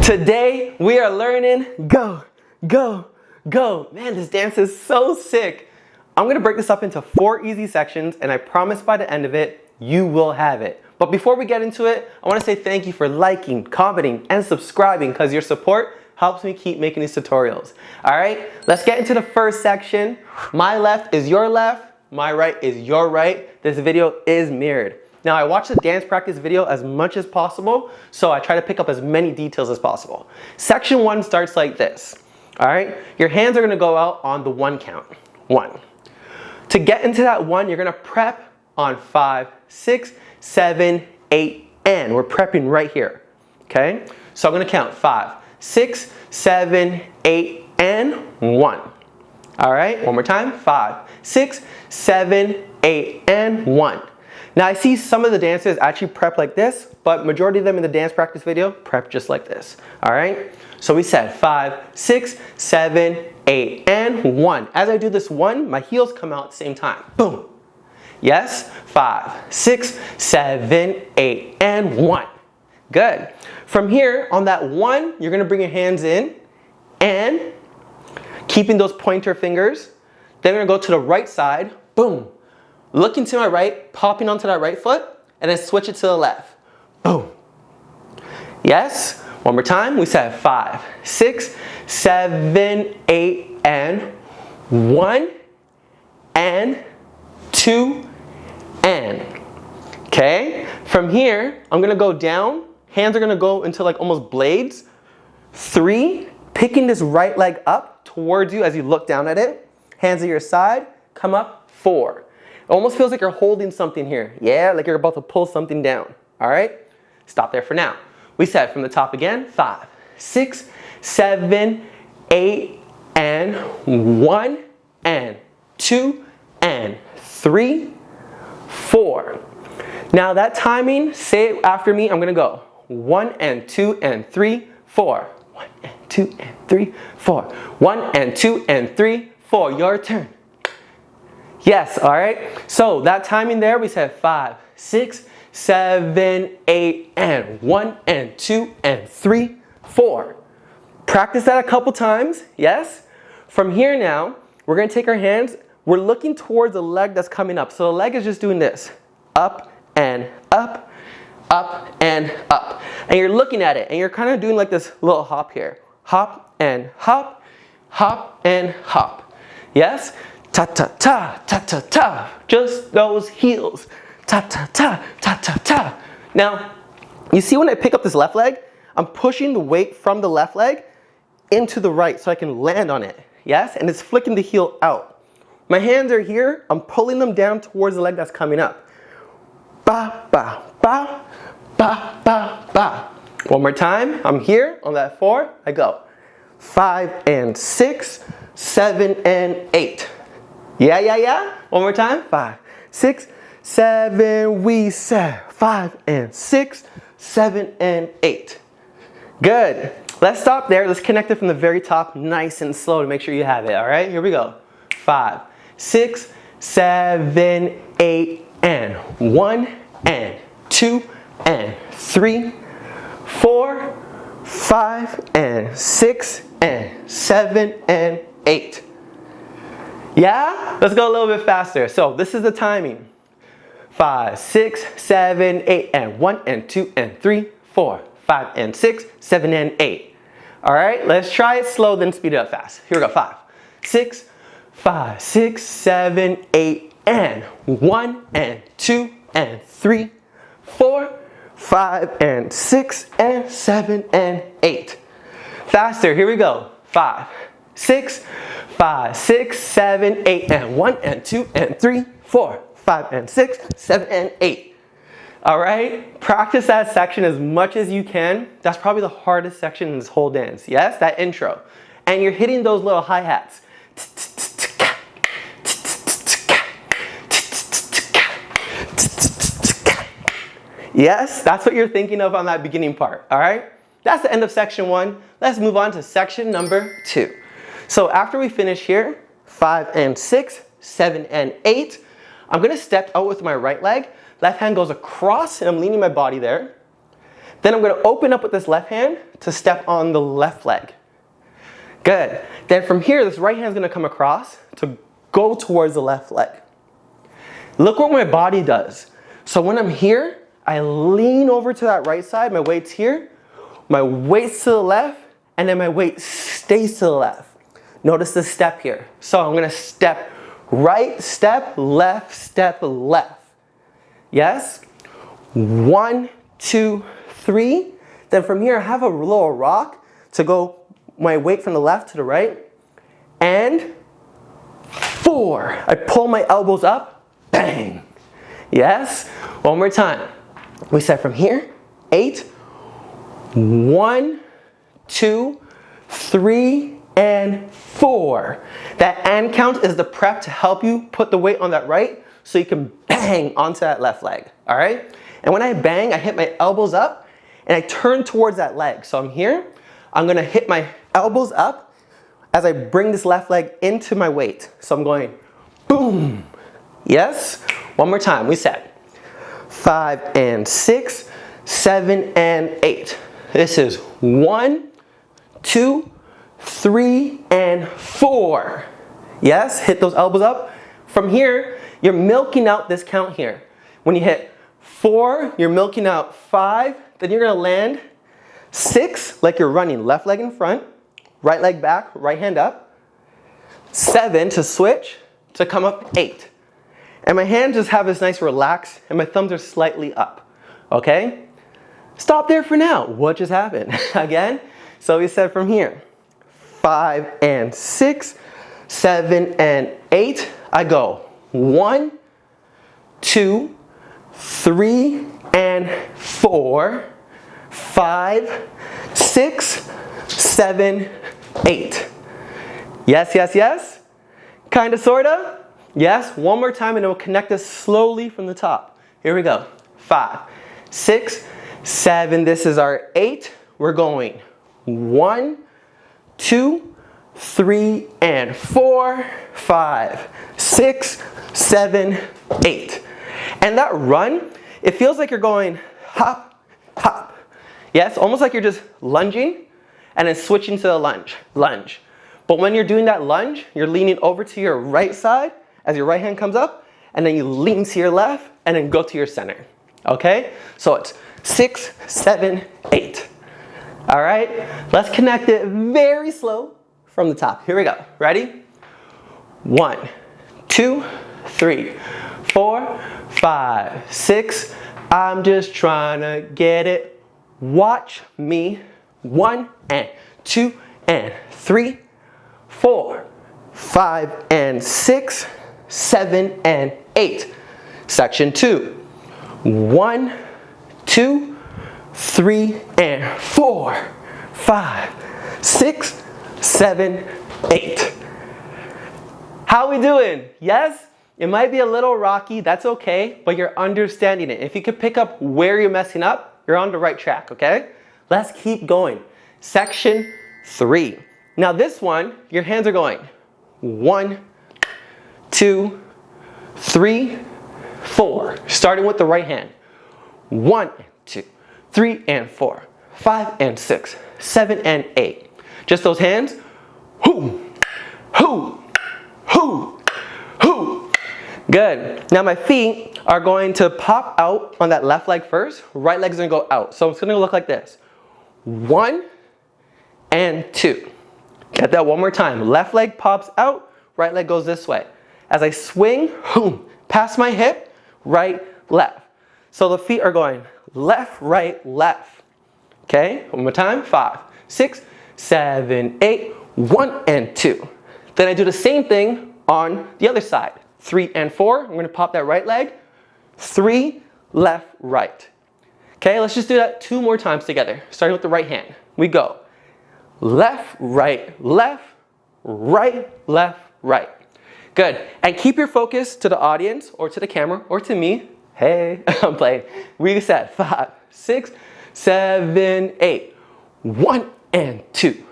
Today we are learning go, go, go. Man, this dance is so sick. I'm gonna break this up into 4 easy sections and I promise by the end of it, you will have it. But before we get into it, I wanna say thank you for liking, commenting, and subscribing because your support helps me keep making these tutorials. All right, let's get into the first section. My left is your left, my right is your right. This video is mirrored. Now I watch the dance practice video as much as possible, so I try to pick up as many details as possible. Section 1 starts like this. All right, your hands are gonna go out on the 1 count. 1. To get into that 1, you're gonna prep on 5, 6, 7, 8, and we're prepping right here. Okay, so I'm gonna count 5, 6, 7, 8, and 1. All right, one more time. 5, 6, 7, 8, and 1. Now I see some of the dancers actually prep like this, but majority of them in the dance practice video prep just like this. All right, so we said 5, 6, 7, 8, and 1. As I do this 1, my heels come out at the same time. Boom. Yes, 5, 6, 7, 8, and 1. Good. From here, on that 1, you're gonna bring your hands in and keeping those pointer fingers. Then we're gonna go to the right side, boom. Looking to my right, popping onto that right foot, and then switch it to the left. Boom. Yes, one more time. We said 5, 6, 7, 8, and 1, and 2, and. Okay, from here, I'm gonna go down. Hands are gonna go into like almost blades. 3, picking this right leg up towards you as you look down at it. Hands at your side, come up. 4. It almost feels like you're holding something here. Yeah, like you're about to pull something down. All right, stop there for now. We said from the top again, 5, 6, 7, 8, and 1, and 2, and 3, 4. Now that timing, say it after me. I'm gonna go 1 and 2 and 3, 4. 1 and 2 and 3, 4. 1 and 2 and 3, 4. Your turn. Yes, all right. So that timing there, we said 5, 6, 7, 8, and 1, and 2, and 3, 4. Practice that a couple times, yes? From here now, we're gonna take our hands, we're looking towards the leg that's coming up. So the leg is just doing this, up and up, up and up. And you're looking at it, and you're kind of doing like this little hop here. Hop and hop, hop and hop. Yes? Ta-ta-ta, ta-ta-ta, just those heels. Ta-ta-ta, ta-ta-ta. Now, you see when I pick up this left leg, I'm pushing the weight from the left leg into the right so I can land on it. Yes, and it's flicking the heel out. My hands are here, I'm pulling them down towards the leg that's coming up. Ba, ba, ba, ba, ba, ba. One more time, I'm here on that 4, I go. 5 and 6, 7 and 8. Yeah, yeah, yeah. One more time. 5, 6, 7. We said 5 and 6, 7 and 8. Good. Let's stop there. Let's connect it from the very top, nice and slow to make sure you have it. All right, here we go. 5, 6, 7, 8, and 1, and 2, and 3, 4, 5, and 6, and 7, and 8. Yeah? Let's go a little bit faster. So this is the timing. 5, 6, 7, 8, and 1, and 2, and 3, 4, 5, and 6, 7, and 8. All right, let's try it slow, then speed it up fast. Here we go. 5, 6, 5, 6, 7, 8, and 1, and 2, and 3, 4, 5, and 6, and 7, and 8. Faster. Here we go. 5, 6, 5, 6, 7, 8, and 1, and 2, and 3, 4, 5, and 6, 7, and 8. All right, practice that section as much as you can. That's probably the hardest section in this whole dance. Yes, that intro. And you're hitting those little hi-hats. Yes, that's what you're thinking of on that beginning part. All right, that's the end of section 1. Let's move on to section number 2. So after we finish here, 5 and 6, 7 and 8, I'm gonna step out with my right leg. Left hand goes across and I'm leaning my body there. Then I'm gonna open up with this left hand to step on the left leg. Good. Then from here, this right hand is gonna come across to go towards the left leg. Look what my body does. So when I'm here, I lean over to that right side, my weight's here, my weight's to the left, and then my weight stays to the left. Notice the step here. So I'm gonna step right, step, left. Yes? 1, 2, 3. Then from here, I have a little rock to go my weight from the left to the right. And 4. I pull my elbows up, bang. Yes? One more time. We set from here, 8. 1, 2, 3, and 4. That and count is the prep to help you put the weight on that right so you can bang onto that left leg, all right? And when I bang, I hit my elbows up and I turn towards that leg. So I'm here, I'm gonna hit my elbows up as I bring this left leg into my weight. So I'm going boom. Yes? One more time, we set. 5 and 6, 7 and 8. This is 1, 2, 3, and 4. Yes, hit those elbows up. From here, you're milking out this count here. When you hit 4, you're milking out 5, then you're gonna land 6, like you're running, left leg in front, right leg back, right hand up. 7 to switch, to come up 8. And my hands just have this nice relax, and my thumbs are slightly up, okay? Stop there for now. What just happened? Again, so we said from here, 5 and 6, 7 and 8. I go 1, 2, 3, and 4, 5, 6, 7, 8. Yes, yes, yes? Kinda, sorta? Yes, one more time and it will connect us slowly from the top. Here we go. 5, 6, 7, this is our 8. We're going 1, 2, 3, and 4, 5, 6, 7, 8. And that run, it feels like you're going hop, hop. Yes, almost like you're just lunging and then switching to the lunge. But when you're doing that lunge, you're leaning over to your right side as your right hand comes up, and then you lean to your left and then go to your center. Okay? So it's 6, 7, 8. All right? Let's connect it very slow from the top. Here we go. Ready? 1, 2, 3, 4, 5, 6. I'm just trying to get it. Watch me. 1 and 2 and 3, 4, 5 and 6, 7 and 8. Section 2. 1, 2, 3, and 4, 5, 6, 7, 8. How we doing? Yes? It might be a little rocky, that's okay, but you're understanding it. If you could pick up where you're messing up, you're on the right track, okay? Let's keep going. Section 3. Now this one, your hands are going 1, 2, 3, 4. Starting with the right hand. 1, 2, 3, and 4. 5 and 6, 7 and 8. Just those hands. Hoo, hoo, hoo, hoo. Good. Now my feet are going to pop out on that left leg first. Right leg's gonna go out. So it's gonna look like this. 1 and 2. Get that one more time. Left leg pops out, right leg goes this way. As I swing, boom, past my hip, right, left. So the feet are going left, right, left. Okay, one more time. 5, 6, 7, 8, 1 and 2. Then I do the same thing on the other side. 3 and 4. I'm gonna pop that right leg. 3, left, right. Okay, let's just do that 2 more times together. Starting with the right hand. We go left, right, left, right, left, right. Good. And keep your focus to the audience or to the camera or to me. Hey, I'm playing. We said 5, 6, 7, 8. 1 and 2.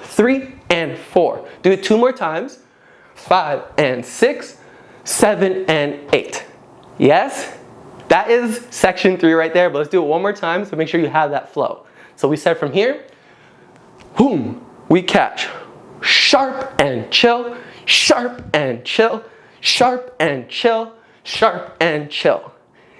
3 and 4. Do it 2 more times. 5 and 6, 7 and 8. Yes? That is section 3 right there, but let's do it one more time so make sure you have that flow. So we said from here, boom, we catch sharp and chill, sharp and chill, sharp and chill, sharp and chill.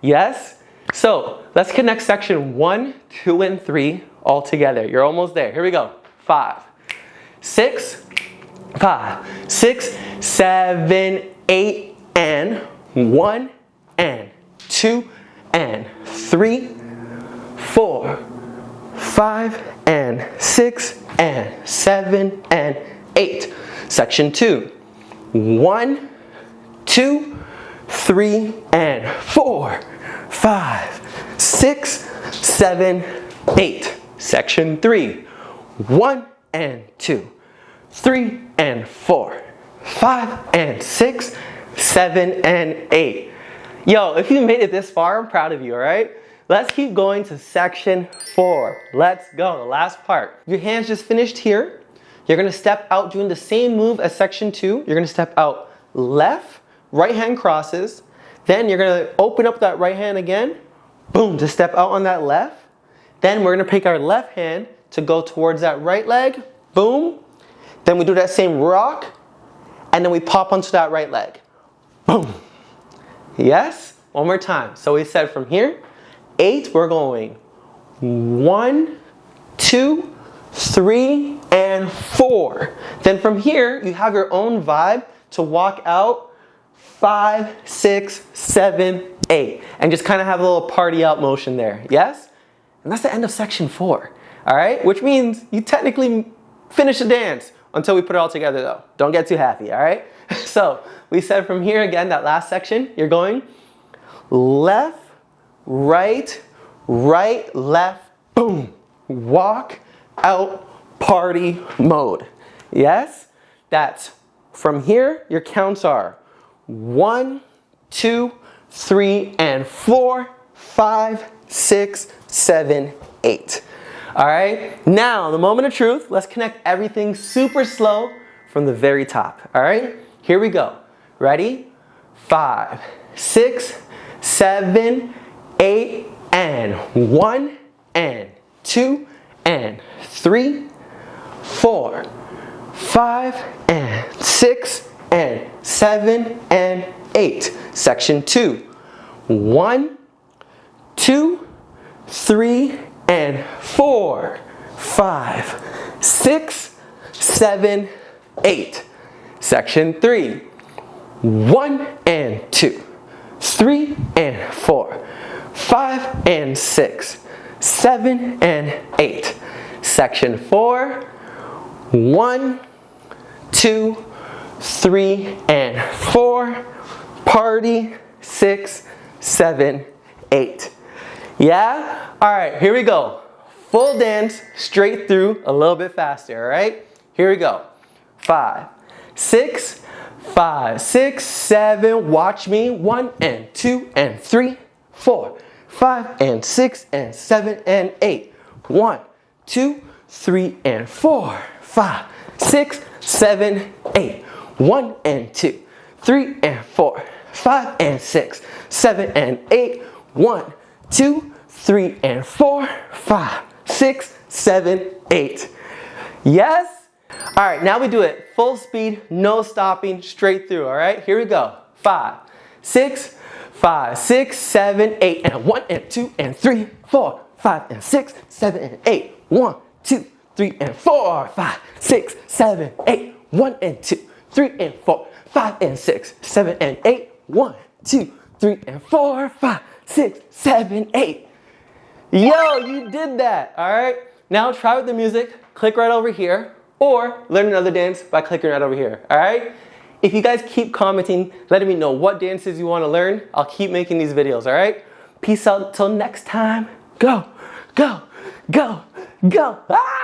Yes? So let's connect section 1, 2, and 3 all together. You're almost there. Here we go. 5, 6, 5, 6, 7, 8, and 1, and 2, and 3, 4, 5, and 6, and 7, and 8. Section 2. 1, 2, 3, and 4, 5, 6, 7, 8. Section 3. 1 and 2, 3 and 4, 5 and 6, 7 and 8. Yo, if you made it this far, I'm proud of you, all right? Let's keep going to section 4. Let's go, the last part. Your hands just finished here. You're gonna step out doing the same move as section 2. You're gonna step out left, right hand crosses. Then you're gonna open up that right hand again. Boom, to step out on that left. Then we're gonna take our left hand to go towards that right leg. Boom. Then we do that same rock. And then we pop onto that right leg. Boom. Yes? One more time. So we said from here, 8, we're going 1, 2, 3, and 4. Then from here, you have your own vibe to walk out 5, 6, 7, 8. And just kind of have a little party out motion there. Yes? And that's the end of section 4. All right? Which means you technically finish the dance until we put it all together though. Don't get too happy, all right? So we said from here again, that last section, you're going left, right, right, left, boom. Walk out party mode. Yes? That's from here, your counts are 1, 2, 3, and 4, 5, 6, 7, 8. All right, now the moment of truth. Let's connect everything super slow from the very top. All right, here we go. Ready? 5, 6, 7, 8, and 1, and 2, and 3, 4, 5, and 6, and 7, and 8. Section 2. 1, 2, 3, and 4, 5, 6, 7, 8. Section 3. 1 and 2, 3 and 4, 5 and 6, 7 and 8. Section 4. 1, 2, 3, and 4. Party 6, 7, 8. Yeah? All right, here we go. Full dance, straight through, a little bit faster, all right? Here we go. 5, 6, 5, 6, 7, watch me. 1 and 2 and 3, 4, 5 and 6 and 7 and 8. 1, 2, 3 and 4, 5, 6, 7, 8. 1 and 2, 3 and 4, 5 and 6, 7 and 8. 1, 2, 3 and 4, 5, 6, 7, 8. Yes? All right, now we do it full speed, no stopping, straight through, all right? Here we go. 5, 6, 5, 6, 7, 8, and 1 and 2 and 3, 4, 5 and 6, 7 and 8. 1, 2, 3 and 4, 5, 6, 7, 8. 1 and 2, 3 and 4, 5 and 6, 7 and 8. 1, 2, 3 and 4, 5, 6, 7, 8. Yo, you did that, all right? Now try with the music, click right over here, or learn another dance by clicking right over here, all right? If you guys keep commenting, letting me know what dances you want to learn, I'll keep making these videos, all right? Peace out till next time. Go, go, go, go. Ah!